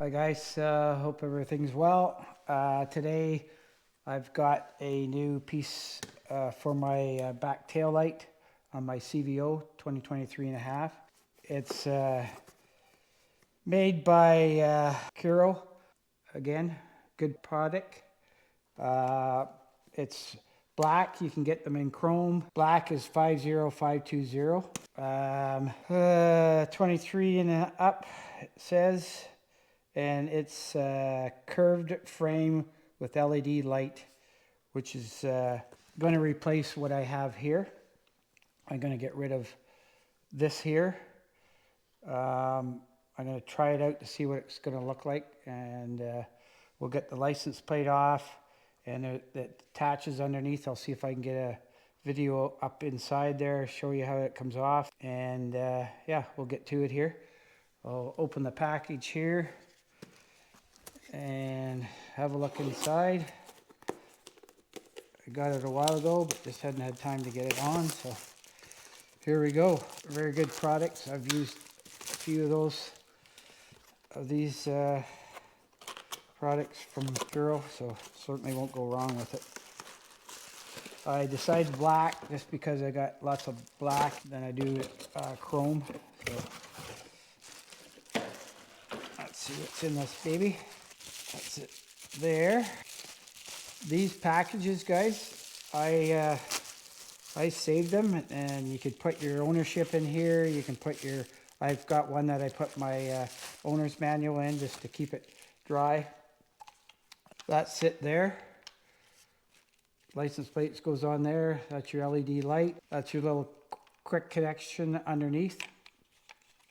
Hi guys, hope everything's well. Today I've got a new piece for my back tail light on my CVO 2023.5. It's made by Ciro. Again, good product. It's black. You can get them in chrome. Black is 50520. 23 and up, it says. And it's a curved frame with LED light, which is going to replace what I have here. I'm going to get rid of this here. I'm going to try it out to see what it's going to look like, and we'll get the license plate off, and it attaches underneath. I'll see if I can get a video up inside there, show you how it comes off, and yeah, we'll get to it here. I'll open the package here and have a look inside. I got it a while ago, but just hadn't had time to get it on, so here we go. Very good products. I've used a few of these products from Ciro, so certainly won't go wrong with it. I decided black just because I got lots of black than I do chrome. So let's see what's in this baby. That's it there. These packages, guys, I saved them, and you could put your ownership in here. You can put your, I've got one that I put my owner's manual in just to keep it dry. That's it there. License plates goes on there. That's your LED light. That's your little quick connection underneath.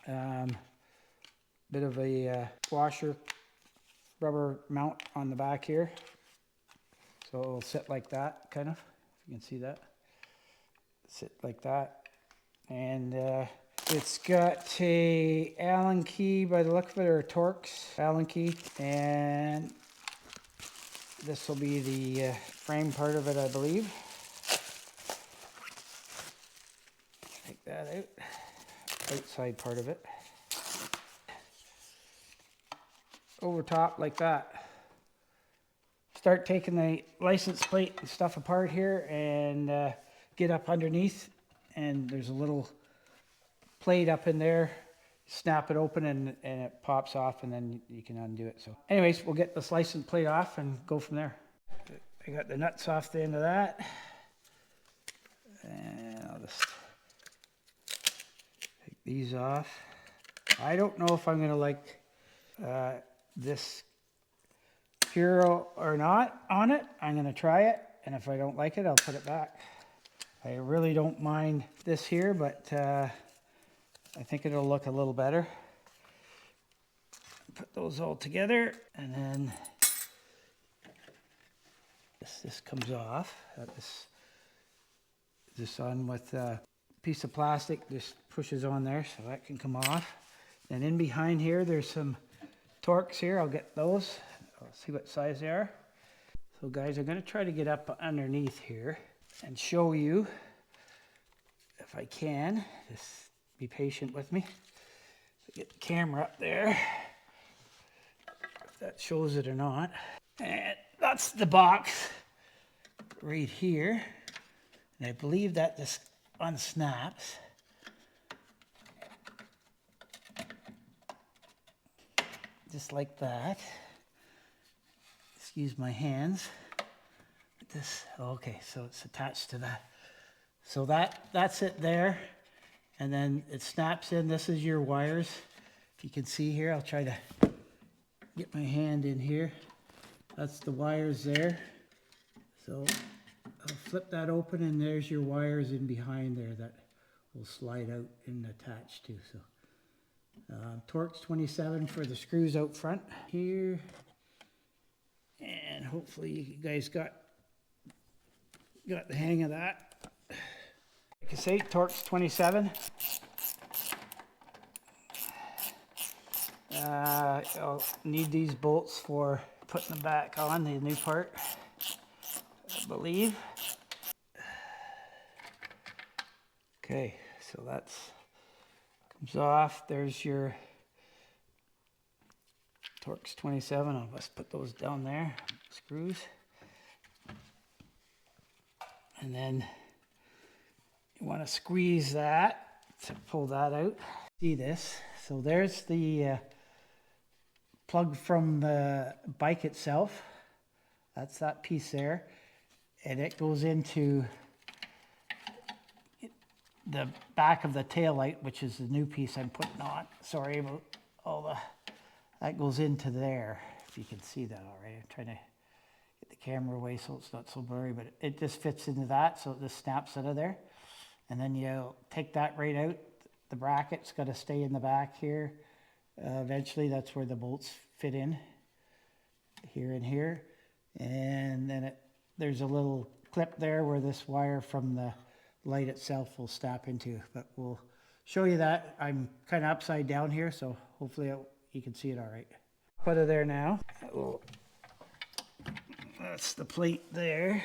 Bit of a washer rubber mount on the back here, so it'll sit like that, kind of, if you can see that. Sit like that. And it's got a Allen key by the look of it, or a Torx Allen key, and this will be the frame part of it, I believe. Take that out. Outside part of it. Over top like that. Start taking the license plate and stuff apart here, and get up underneath, and there's a little plate up in there. Snap it open, and it pops off, and then you can undo it. So anyways, we'll get this license plate off and go from there. I got the nuts off the end of that, and I'll just take these off. I don't know if I'm going to like this Ciro or not on it. I'm going to try it, and if I don't like it, I'll put it back. I really don't mind this here, but I think it'll look a little better. Put those all together, and then this comes off. This on with a piece of plastic, just pushes on there, so that can come off. And in behind here, there's some Torx here. I'll get those. I'll see what size they are. So guys, I'm going to try to get up underneath here and show you, if I can. Just be patient with me. Get the camera up there, if that shows it or not. And that's the box right here. And I believe that this unsnaps. Just like that. Excuse my hands. This, okay, so it's attached to that. So that's it there. And then it snaps in. This is your wires. If you can see here, I'll try to get my hand in here. That's the wires there. So I'll flip that open, and there's your wires in behind there that will slide out and attach to. So Torx 27 for the screws out front here. And hopefully you guys got the hang of that. Like I say, Torx 27. I'll need these bolts for putting them back on, the new part, I believe. Okay, so that's comes off. There's your Torx 27, I'll just put those down there, screws. And then you want to squeeze that to pull that out. See this? So there's the plug from the bike itself. That's that piece there. And it goes into the back of the tail light, which is the new piece I'm putting on. Sorry about all the, that goes into there, if you can see that all right. I'm trying to get the camera away so it's not so blurry, but it just fits into that, so it just snaps out of there. And then you take that right out. The bracket's got to stay in the back here. Eventually, that's where the bolts fit in, here and here. And then there's a little clip there where this wire from the light itself will snap into, but we'll show you that. I'm kind of upside down here, so hopefully you can see it all right. Put it there now. That's the plate there.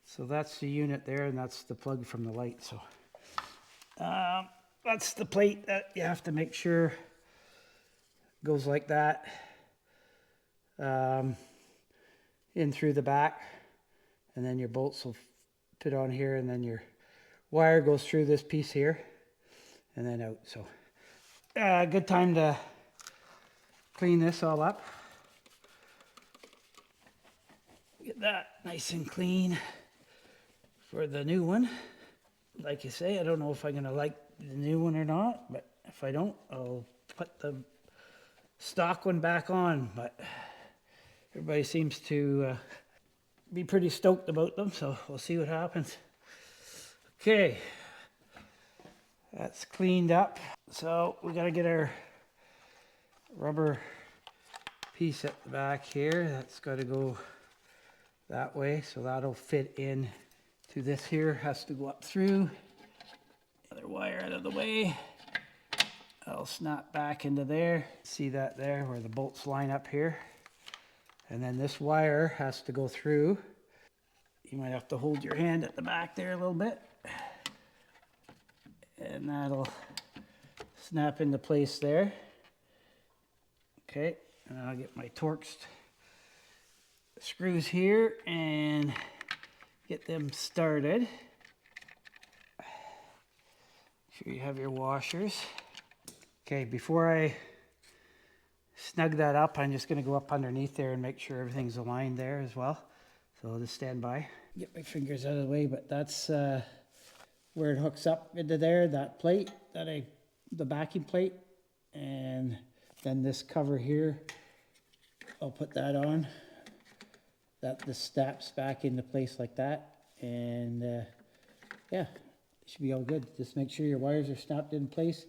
So that's the unit there, and that's the plug from the light. So that's the plate that you have to make sure goes like that, in through the back, and then your bolts will fit on here, and then your wire goes through this piece here and then out. So good time to clean this all up. Get that nice and clean for the new one. Like you say, I don't know if I'm gonna like the new one or not, but if I don't, I'll put the stock one back on. But everybody seems to be pretty stoked about them, so we'll see what happens. Okay, that's cleaned up. So we gotta get our rubber piece at the back here. That's got to go that way, so that'll fit in to this here. Has to go up through. Other wire out of the way. I'll snap back into there. See that there where the bolts line up here? And then this wire has to go through. You might have to hold your hand at the back there a little bit. And that'll snap into place there. Okay, and I'll get my Torx screws here and get them started. Make sure you have your washers. Okay, before I snug that up, I'm just going to go up underneath there and make sure everything's aligned there as well. So I'll just stand by. Get my fingers out of the way, but that's where it hooks up into there, that plate, the backing plate. And then this cover here, I'll put that on. That just snaps back into place like that. And yeah, it should be all good. Just make sure your wires are snapped in place.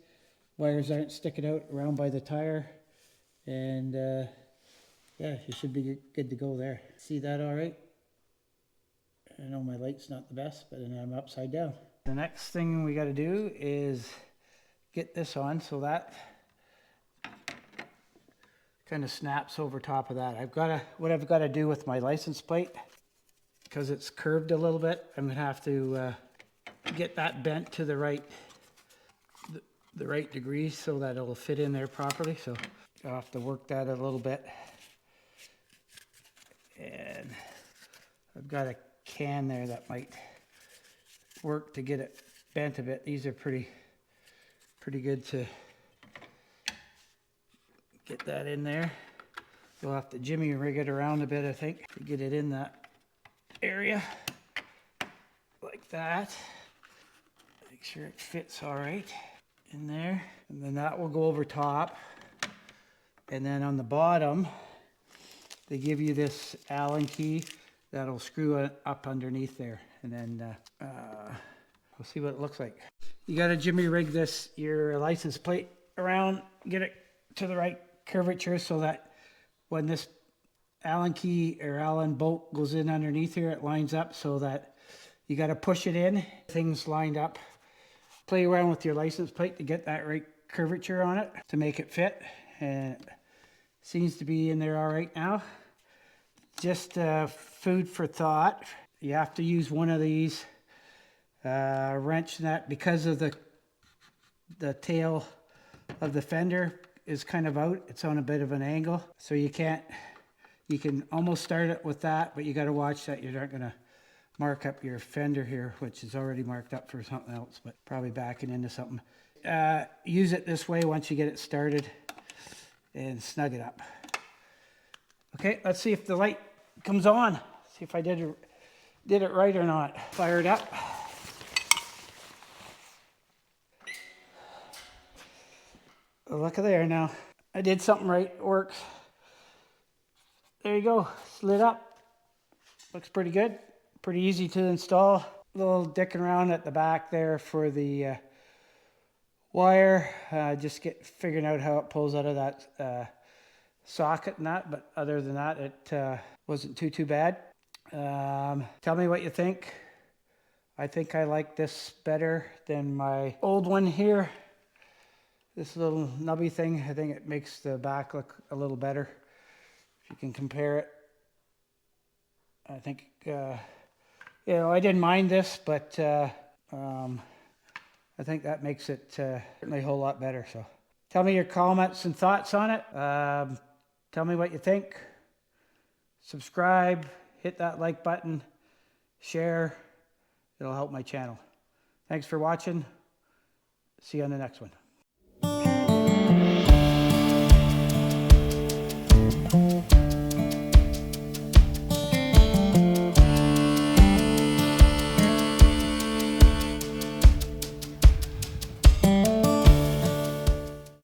Wires aren't sticking out around by the tire. And yeah, you should be good to go there. See that all right? I know my light's not the best, but then I'm upside down. The next thing we got to do is get this on so that kind of snaps over top of that. What I've got to do with my license plate, because it's curved a little bit, I'm gonna have to get that bent to the right degree so that it'll fit in there properly. So I'll have to work that a little bit. And I've got a can there that might work to get it bent a bit. These are pretty good to get that in there. You'll have to jimmy rig it around a bit, I think, to get it in that area like that. Make sure it fits all right in there, and then that will go over top. And then on the bottom they give you this Allen key that'll screw it up underneath there, and then we'll see what it looks like. You got to jimmy rig your license plate around, get it to the right curvature so that when this Allen key or Allen bolt goes in underneath here, it lines up, so that you got to push it in, things lined up. Play around with your license plate to get that right curvature on it to make it fit, and it seems to be in there all right now. Just food for thought. You have to use one of these wrench nut because of the tail of the fender. is kind of out. It's on a bit of an angle, so you can almost start it with that, but you got to watch that you're not going to mark up your fender here, which is already marked up for something else, but probably backing into something. Use it this way once you get it started and snug it up. Okay, let's see if the light comes on. See if I did it right or not. Fire it up. Oh, look at there now. I did something right. It works. There you go. It's lit up. Looks pretty good. Pretty easy to install. A little dicking around at the back there for the wire. Just figuring out how it pulls out of that socket and that, but other than that, it wasn't too bad. Tell me what you think. I think I like this better than my old one here. This little nubby thing, I think it makes the back look a little better. If you can compare it. I think, I didn't mind this, but I think that makes it certainly a whole lot better. So tell me your comments and thoughts on it. Tell me what you think. Subscribe, hit that like button, share. It'll help my channel. Thanks for watching. See you on the next one.